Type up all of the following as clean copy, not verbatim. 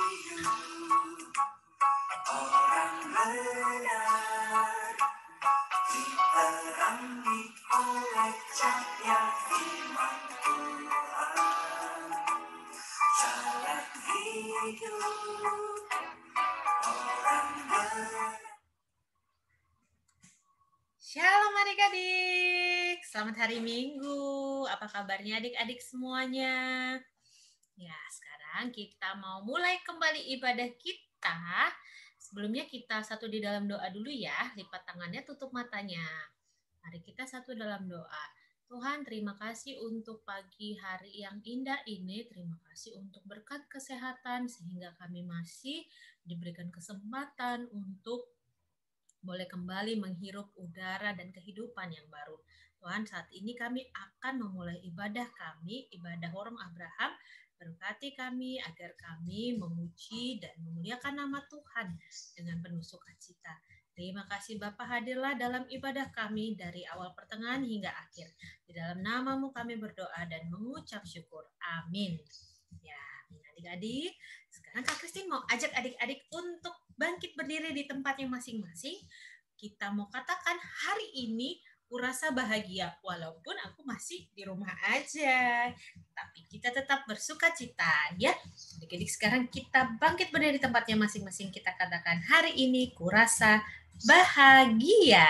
Orang benar diperangi oleh cahaya firman Tuhan. Jalan hidup orang benar. Shalom adik-adik, selamat hari Minggu. Apa kabarnya adik-adik semuanya? Ya, sekarang kita mau mulai kembali ibadah kita. Sebelumnya kita satu di dalam doa dulu ya. Lipat tangannya, tutup matanya. Mari kita satu dalam doa. Tuhan, terima kasih untuk pagi hari yang indah ini. Terima kasih untuk berkat kesehatan sehingga kami masih diberikan kesempatan untuk boleh kembali menghirup udara dan kehidupan yang baru. Tuhan, saat ini kami akan memulai ibadah kami, ibadah Horong Abraham. Berkati kami agar kami memuji dan memuliakan nama Tuhan dengan penuh sukacita. Terima kasih Bapa, hadirlah dalam ibadah kami dari awal pertengahan hingga akhir. Di dalam nama-Mu kami berdoa dan mengucap syukur. Amin. Ya, adik-adik, sekarang Kak Christine mau ajak adik-adik untuk bangkit berdiri di tempatnya masing-masing. Kita mau katakan hari ini kurasa bahagia walaupun aku masih di rumah aja. Tapi kita tetap bersuka cita ya. Adik-adik sekarang kita bangkit berdiri di tempatnya masing-masing. Kita katakan hari ini kurasa bahagia.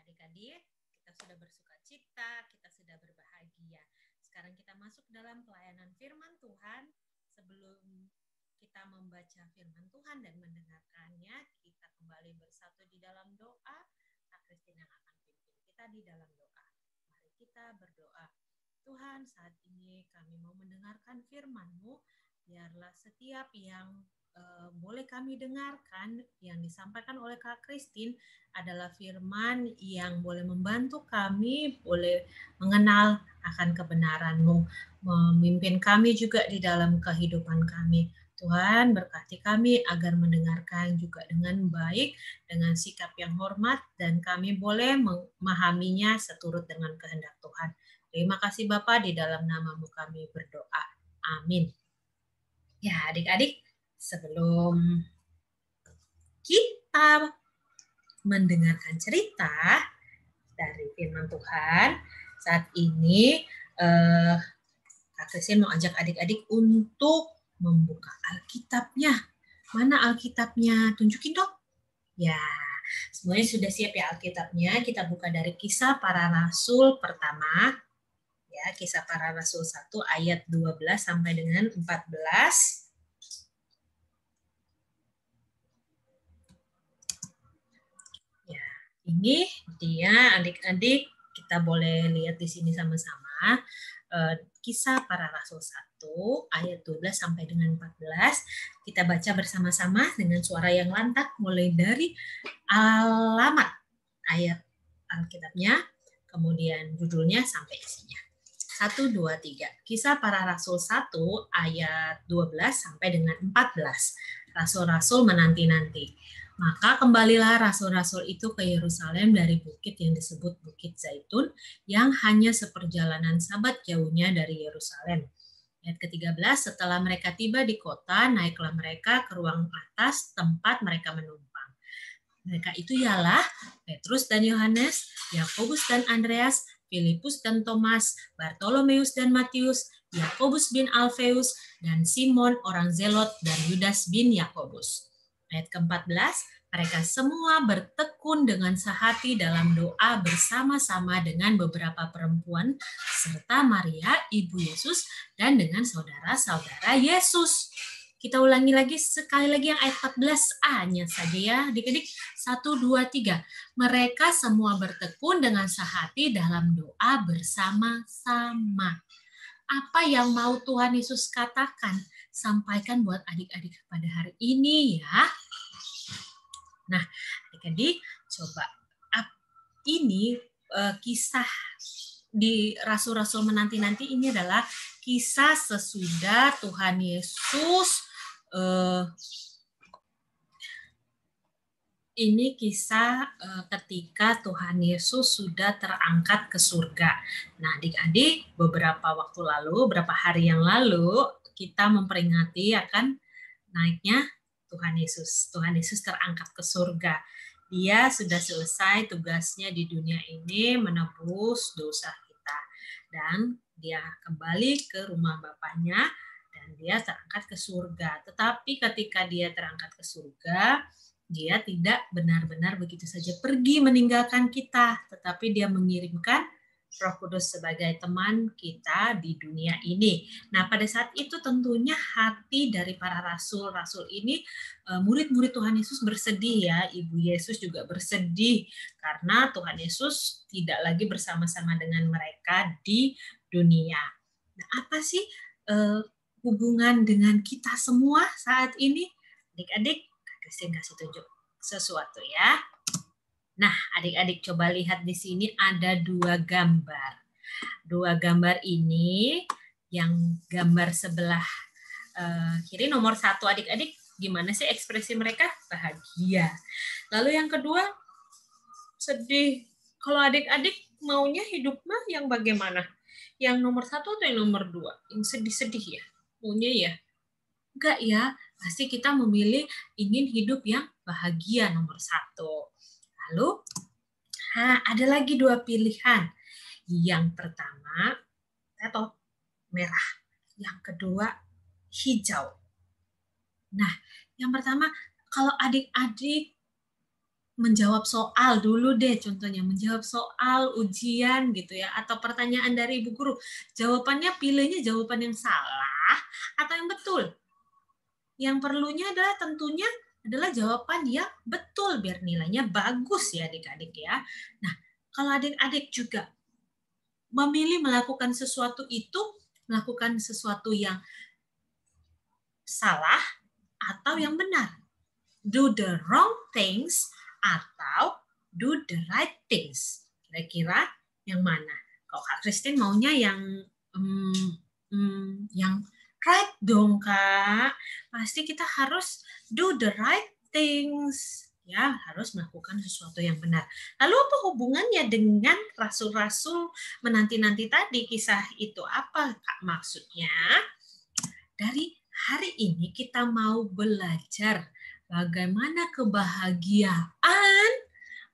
Adik-adik, kita sudah bersuka cita, kita sudah berbahagia. Sekarang kita masuk dalam pelayanan firman Tuhan. Sebelum kita membaca firman Tuhan dan mendengarkannya, kita kembali bersatu di dalam doa. Kak Christine yang akan pimpin kita di dalam doa. Mari kita berdoa. Tuhan, saat ini kami mau mendengarkan firman-Mu. Biarlah setiap yang boleh kami dengarkan yang disampaikan oleh Kak Christine adalah firman yang boleh membantu kami, boleh mengenal akan kebenaran-Mu, memimpin kami juga di dalam kehidupan kami. Tuhan, berkati kami agar mendengarkan juga dengan baik, dengan sikap yang hormat, dan kami boleh memahaminya seturut dengan kehendak Tuhan. Terima kasih Bapa, di dalam nama-Mu kami berdoa. Amin. Ya, adik-adik, sebelum kita mendengarkan cerita dari firman Tuhan, saat ini Kak Christine mau ajak adik-adik untuk membuka Alkitabnya. Mana Alkitabnya? Tunjukin dong. Ya, semuanya sudah siap ya Alkitabnya. Kita buka dari Kisah Para Rasul pertama. Ya, Kisah Para Rasul 1 ayat 12 sampai dengan 14. Ini dia adik-adik, kita boleh lihat di sini sama-sama. Kisah Para Rasul 1 ayat 12 sampai dengan 14. Kita baca bersama-sama dengan suara yang lantang mulai dari alamat ayat Alkitabnya, kemudian judulnya sampai isinya. 1, 2, 3. Kisah Para Rasul 1 ayat 12 sampai dengan 14. Rasul-rasul menanti-nanti. Maka kembalilah rasul-rasul itu ke Yerusalem dari bukit yang disebut Bukit Zaitun, yang hanya seperjalanan sabat jauhnya dari Yerusalem. Ayat ke-13, setelah mereka tiba di kota, naiklah mereka ke ruang atas tempat mereka menumpang. Mereka itu ialah Petrus dan Yohanes, Yakobus dan Andreas, Filipus dan Thomas, Bartolomeus dan Matius, Yakobus bin Alfeus, dan Simon orang Zelot, dan Yudas bin Yakobus. Ayat ke-14, mereka semua bertekun dengan sehati dalam doa bersama-sama dengan beberapa perempuan, serta Maria, ibu Yesus, dan dengan saudara-saudara Yesus. Kita ulangi lagi sekali lagi yang ayat 14a-nya saja ya, adik-adik. 1, 2, 3. Mereka semua bertekun dengan sehati dalam doa bersama-sama. Apa yang mau Tuhan Yesus katakan? Sampaikan buat adik-adik pada hari ini ya. Nah, adik-adik coba ini kisah di Rasul-Rasul menanti-nanti ini adalah kisah sesudah Tuhan Yesus ini kisah ketika Tuhan Yesus sudah terangkat ke surga. Nah, adik-adik, beberapa waktu lalu, beberapa hari yang lalu, kita memperingati akan naiknya Tuhan Yesus. Tuhan Yesus terangkat ke surga. Dia sudah selesai tugasnya di dunia ini menebus dosa kita. Dan dia kembali ke rumah Bapaknya dan dia terangkat ke surga. Tetapi ketika dia terangkat ke surga, dia tidak benar-benar begitu saja pergi meninggalkan kita, tetapi dia mengirimkan Roh Kudus sebagai teman kita di dunia ini. Nah, pada saat itu tentunya hati dari para rasul-rasul ini, murid-murid Tuhan Yesus bersedih ya, Ibu Yesus juga bersedih karena Tuhan Yesus tidak lagi bersama-sama dengan mereka di dunia. Nah, apa sih hubungan dengan kita semua saat ini? Adik-adik, Christine kasih tunjuk sesuatu ya. Nah, adik-adik coba lihat di sini ada 2 gambar. 2 gambar ini, yang gambar sebelah kiri nomor 1 adik-adik, gimana sih ekspresi mereka? Bahagia. Lalu yang kedua, sedih. Kalau adik-adik maunya hidup mah yang bagaimana? Yang nomor 1 atau yang nomor 2? Yang sedih-sedih ya? Maunya ya? Enggak ya, pasti kita memilih ingin hidup yang bahagia nomor 1. Lalu, ada lagi 2 pilihan. Yang pertama, atau merah. Yang kedua, hijau. Nah, yang pertama, kalau adik-adik menjawab soal dulu deh, contohnya menjawab soal ujian gitu ya, atau pertanyaan dari ibu guru, jawabannya pilihnya jawaban yang salah atau yang betul? Yang perlunya adalah tentunya adalah jawaban yang betul biar nilainya bagus ya adik-adik ya. Nah, kalau adik-adik juga memilih melakukan sesuatu itu, melakukan sesuatu yang salah atau yang benar. Do the wrong things atau do the right things. Kira-kira yang mana? Kalau Kak Christine maunya yang right dong Kak. Pasti kita harus do the right things. Ya, harus melakukan sesuatu yang benar. Lalu apa hubungannya dengan rasul-rasul menanti-nanti tadi? Kisah itu apa Kak maksudnya? Dari hari ini kita mau belajar bagaimana kebahagiaan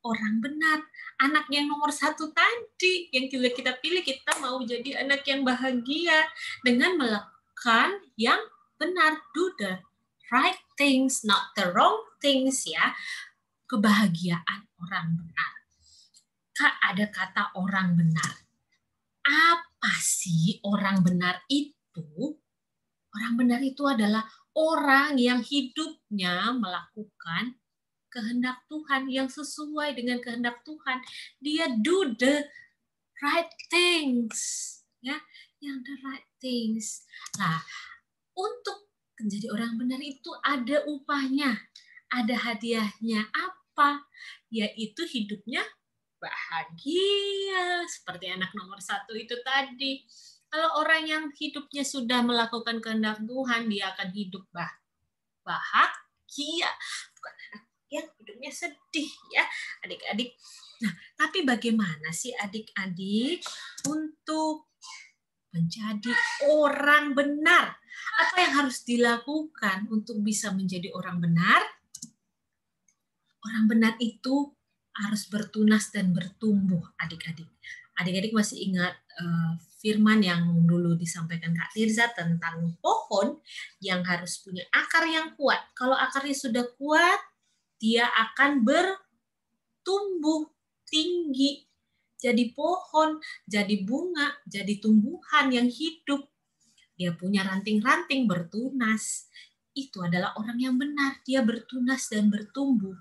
orang benar. Anak yang nomor 1 tadi, yang kita pilih, kita mau jadi anak yang bahagia dengan melakukan yang benar. Do the right things, not the wrong things ya. Kebahagiaan orang benar. Kak, ada kata orang benar. Apa sih orang benar itu? Orang benar itu adalah orang yang hidupnya melakukan kehendak Tuhan, yang sesuai dengan kehendak Tuhan. Dia do the right things. Ya, yang the right things. Nah, untuk menjadi orang benar itu ada upahnya, ada hadiahnya. Apa? Yaitu hidupnya bahagia. Seperti anak nomor 1 itu tadi. Kalau orang yang hidupnya sudah melakukan kehendak Tuhan, dia akan hidup bahagia, bukan yang hidupnya sedih ya adik-adik. Nah, tapi bagaimana sih adik-adik untuk menjadi orang benar? Apa yang harus dilakukan untuk bisa menjadi orang benar? Orang benar itu harus bertunas dan bertumbuh adik-adik. Adik-adik masih ingat firman yang dulu disampaikan Kak Tirza tentang pohon yang harus punya akar yang kuat. Kalau akarnya sudah kuat, dia akan bertumbuh tinggi, jadi pohon, jadi bunga, jadi tumbuhan yang hidup. Dia punya ranting-ranting bertunas. Itu adalah orang yang benar. Dia bertunas dan bertumbuh.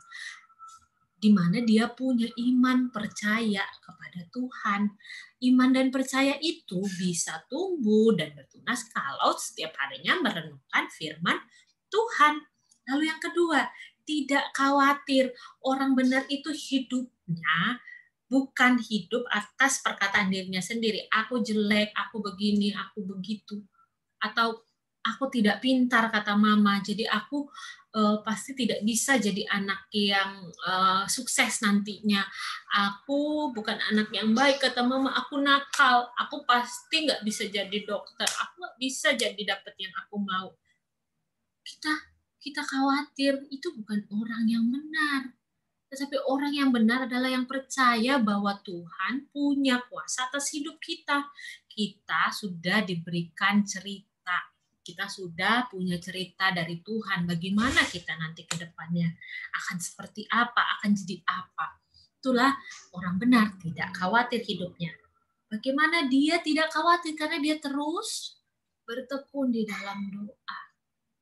Di mana dia punya iman percaya kepada Tuhan. Iman dan percaya itu bisa tumbuh dan bertunas kalau setiap harinya merenungkan firman Tuhan. Lalu yang kedua, tidak khawatir. Orang benar itu hidupnya bukan hidup atas perkataan dirinya sendiri. Aku jelek, aku begini, aku begitu. Atau aku tidak pintar kata mama, jadi aku pasti tidak bisa jadi anak yang sukses nantinya. Aku bukan anak yang baik kata mama, aku nakal, aku pasti nggak bisa jadi dokter, aku nggak bisa jadi dapat yang aku mau. Kita khawatir, itu bukan orang yang benar. Tetapi orang yang benar adalah yang percaya bahwa Tuhan punya kuasa atas hidup kita. Kita sudah diberikan cerita. Kita sudah punya cerita dari Tuhan. Bagaimana kita nanti ke depannya akan seperti apa, akan jadi apa. Itulah orang benar, tidak khawatir hidupnya. Bagaimana dia tidak khawatir? Karena dia terus bertekun di dalam doa.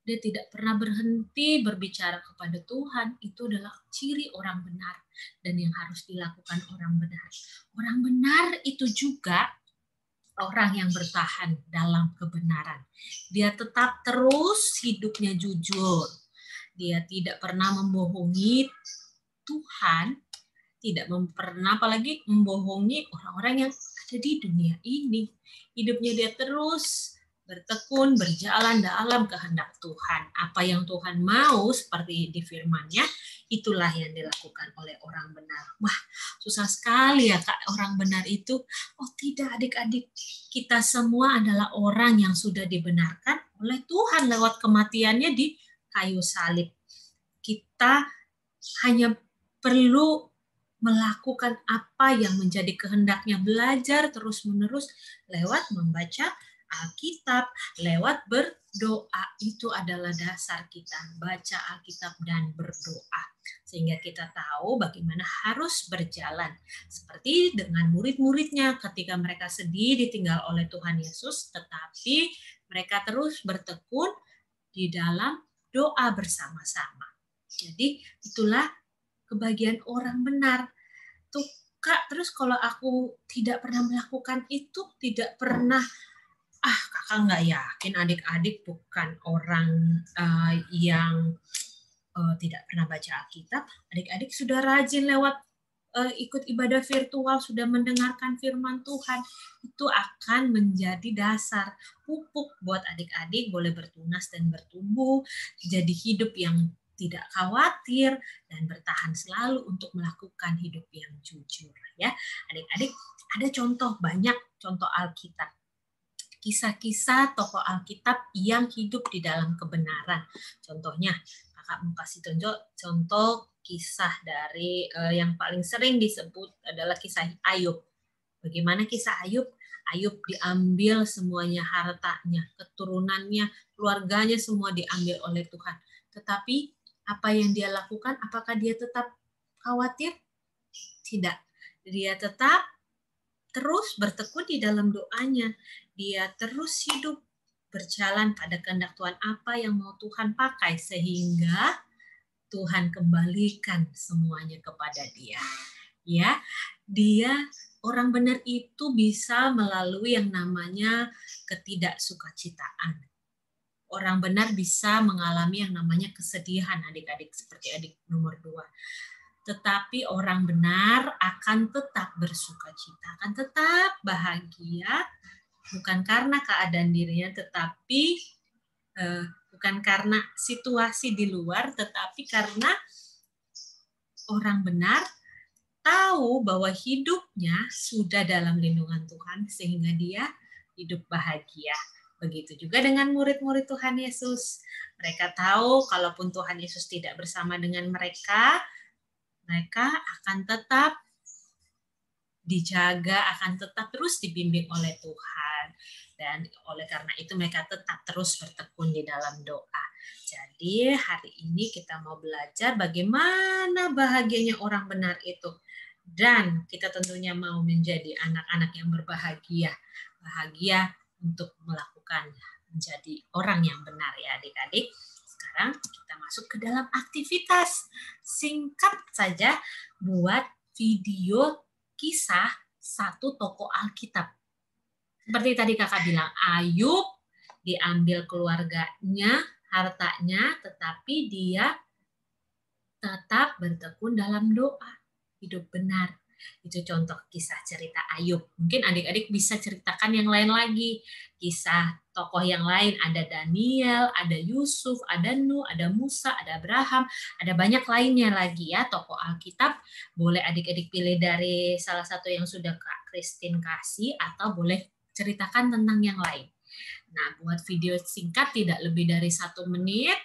Dia tidak pernah berhenti berbicara kepada Tuhan. Itu adalah ciri orang benar dan yang harus dilakukan orang benar. Orang benar itu juga orang yang bertahan dalam kebenaran. Dia tetap terus hidupnya jujur. Dia tidak pernah membohongi Tuhan, tidak pernah apalagi membohongi orang-orang yang ada di dunia ini. Hidupnya dia terus bertekun, berjalan dalam kehendak Tuhan. Apa yang Tuhan mau seperti di firman-Nya, itulah yang dilakukan oleh orang benar. Wah, susah sekali ya Kak, orang benar itu. Oh tidak adik-adik, kita semua adalah orang yang sudah dibenarkan oleh Tuhan lewat kematiannya di kayu salib. Kita hanya perlu melakukan apa yang menjadi kehendaknya, belajar terus-menerus lewat membaca Alkitab, lewat berdoa. Itu adalah dasar kita, baca Alkitab dan berdoa. Sehingga kita tahu bagaimana harus berjalan. Seperti dengan murid-muridnya ketika mereka sedih ditinggal oleh Tuhan Yesus, tetapi mereka terus bertekun di dalam doa bersama-sama. Jadi itulah kebahagiaan orang benar. Tuh Kak, terus kalau aku tidak pernah melakukan itu, tidak pernah, kakak nggak yakin adik-adik bukan orang yang tidak pernah baca Alkitab. Adik-adik sudah rajin lewat ikut ibadah virtual, sudah mendengarkan firman Tuhan, itu akan menjadi dasar pupuk buat adik-adik boleh bertunas dan bertumbuh, jadi hidup yang tidak khawatir dan bertahan selalu untuk melakukan hidup yang jujur ya. Adik-adik, ada banyak contoh Alkitab. Kisah-kisah tokoh Alkitab yang hidup di dalam kebenaran. Contohnya, kakak mau kasih contoh kisah dari yang paling sering disebut adalah kisah Ayub. Bagaimana kisah Ayub? Ayub diambil semuanya, hartanya, keturunannya, keluarganya semua diambil oleh Tuhan. Tetapi apa yang dia lakukan? Apakah dia tetap khawatir? Tidak. Dia tetap terus bertekun di dalam doanya. Dia terus hidup berjalan pada kehendak Tuhan, apa yang mau Tuhan pakai sehingga Tuhan kembalikan semuanya kepada dia. Ya, dia orang benar itu bisa melalui yang namanya ketidaksukacitaan. Orang benar bisa mengalami yang namanya kesedihan, adik-adik, seperti adik nomor 2. Tetapi orang benar akan tetap bersukacita, akan tetap bahagia bukan karena keadaan dirinya, tetapi bukan karena situasi di luar, tetapi karena orang benar tahu bahwa hidupnya sudah dalam lindungan Tuhan sehingga dia hidup bahagia. Begitu juga dengan murid-murid Tuhan Yesus. Mereka tahu kalaupun Tuhan Yesus tidak bersama dengan mereka, mereka akan tetap dijaga, akan tetap terus dibimbing oleh Tuhan. Dan oleh karena itu mereka tetap terus bertekun di dalam doa. Jadi hari ini kita mau belajar bagaimana bahagianya orang benar itu. Dan kita tentunya mau menjadi anak-anak yang berbahagia. Bahagia untuk melakukan menjadi orang yang benar ya adik-adik. Sekarang kita masuk ke dalam aktivitas. Singkat saja buat video kisah satu tokoh Alkitab. Seperti tadi kakak bilang, Ayub diambil keluarganya, hartanya, tetapi dia tetap bertekun dalam doa, hidup benar. Itu contoh kisah cerita Ayub. Mungkin adik-adik bisa ceritakan yang lain lagi. Kisah tokoh yang lain, ada Daniel, ada Yusuf, ada Nuh, ada Musa, ada Abraham, ada banyak lainnya lagi ya tokoh Alkitab. Boleh adik-adik pilih dari salah satu yang sudah Kak Christine kasih atau boleh ceritakan tentang yang lain. Nah, buat video singkat tidak lebih dari 1 menit.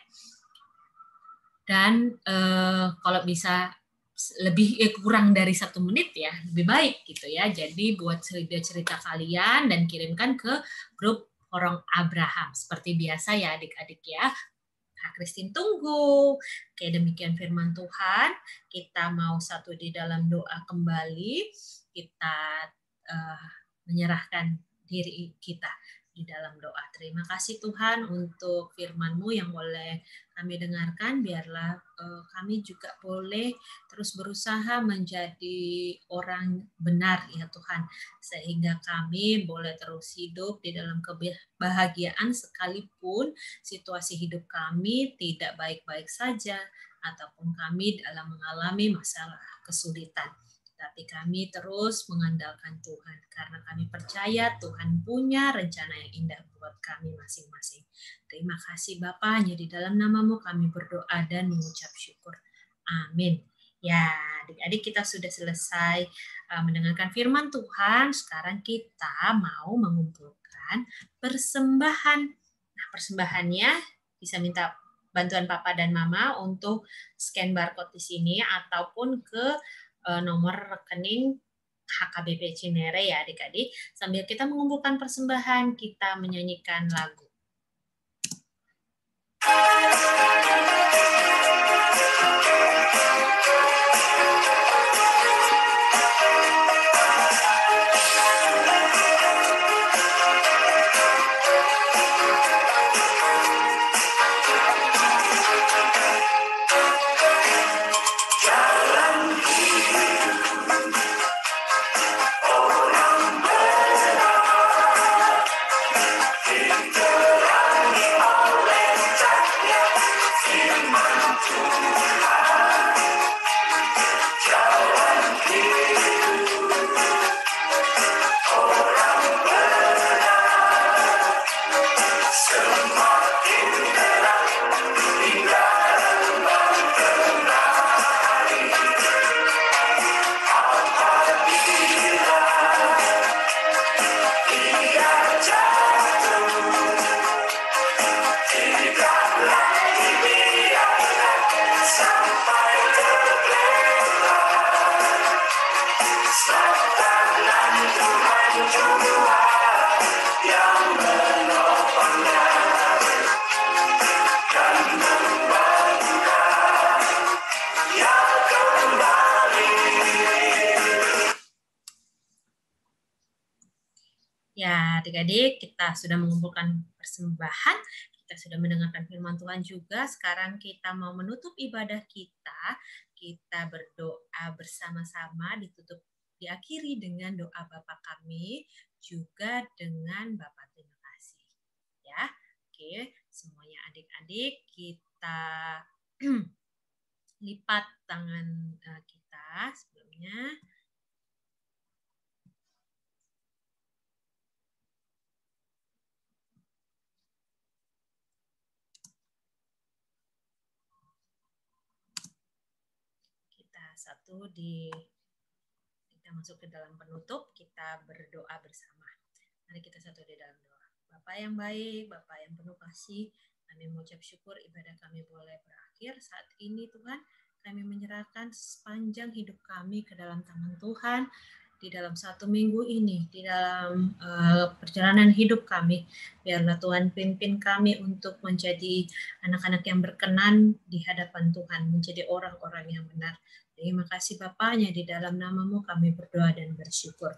Dan kalau bisa lebih kurang dari 1 menit ya, lebih baik gitu ya. Jadi buat cerita-cerita kalian dan kirimkan ke grup Orang Abraham. Seperti biasa ya adik-adik ya. Kak Christine tunggu. Oke, demikian firman Tuhan. Kita mau satu di dalam doa kembali. Kita menyerahkan diri kita di dalam doa. Terima kasih Tuhan untuk firman-Mu yang boleh kami dengarkan. Biarlah kami juga boleh terus berusaha menjadi orang benar ya Tuhan. Sehingga kami boleh terus hidup di dalam kebahagiaan sekalipun situasi hidup kami tidak baik-baik saja ataupun kami dalam mengalami masalah kesulitan. Tapi kami terus mengandalkan Tuhan karena kami percaya Tuhan punya rencana yang indah buat kami masing-masing. Terima kasih Bapa, hanya di dalam nama-Mu kami berdoa dan mengucap syukur. Amin. Ya, adik-adik kita sudah selesai mendengarkan firman Tuhan. Sekarang kita mau mengumpulkan persembahan. Nah, persembahannya bisa minta bantuan Papa dan Mama untuk scan barcode di sini ataupun ke nomor rekening HKBP Cinere ya adik-adik. Sambil kita mengumpulkan persembahan, kita menyanyikan lagu. Ya, adik-adik, kita sudah mengumpulkan persembahan, kita sudah mendengarkan firman Tuhan juga. Sekarang kita mau menutup ibadah kita. Kita berdoa bersama-sama, diakhiri dengan doa Bapa kami, juga dengan Bapa terima kasih. Ya, oke, semuanya adik-adik, kita lipat tangan kita sebelumnya. kita masuk ke dalam penutup, kita berdoa bersama. Mari kita satu di dalam doa. Bapa yang baik, Bapa yang penuh kasih, kami mengucap syukur ibadah kami boleh berakhir saat ini Tuhan. Kami menyerahkan sepanjang hidup kami ke dalam tangan Tuhan. Di dalam 1 minggu ini, di dalam perjalanan hidup kami, biarlah Tuhan pimpin kami untuk menjadi anak-anak yang berkenan di hadapan Tuhan, menjadi orang-orang yang benar. Terima kasih Bapaknya, di dalam namamu kami berdoa dan bersyukur.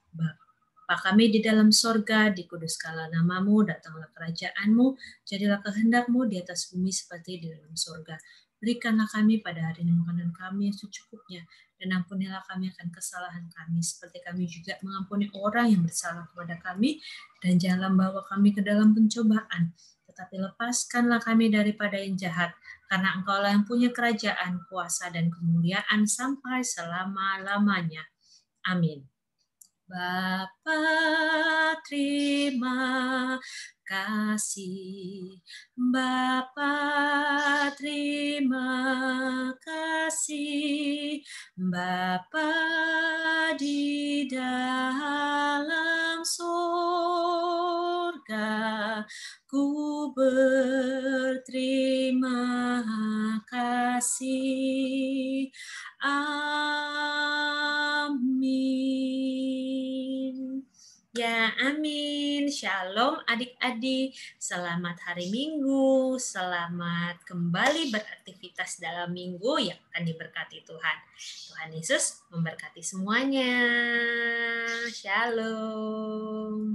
Bapa kami di dalam sorga, dikuduskanlah namamu, datanglah kerajaanmu, jadilah kehendakmu di atas bumi seperti di dalam sorga. Berikanlah kami pada hari ini makanan kami yang secukupnya, dan ampunilah kami akan kesalahan kami, seperti kami juga mengampuni orang yang bersalah kepada kami, dan janganlah bawa kami ke dalam pencobaan, tetapi lepaskanlah kami daripada yang jahat, karena Engkaulah yang punya kerajaan, kuasa, dan kemuliaan sampai selama-lamanya. Amin. Bapa, terima kasih. Bapa, terima kasih. Bapa di dalam surga, ku berterima kasih. Amin. Ya, amin. Shalom adik-adik. Selamat hari Minggu. Selamat kembali beraktivitas dalam minggu yang akan diberkati Tuhan. Tuhan Yesus memberkati semuanya. Shalom.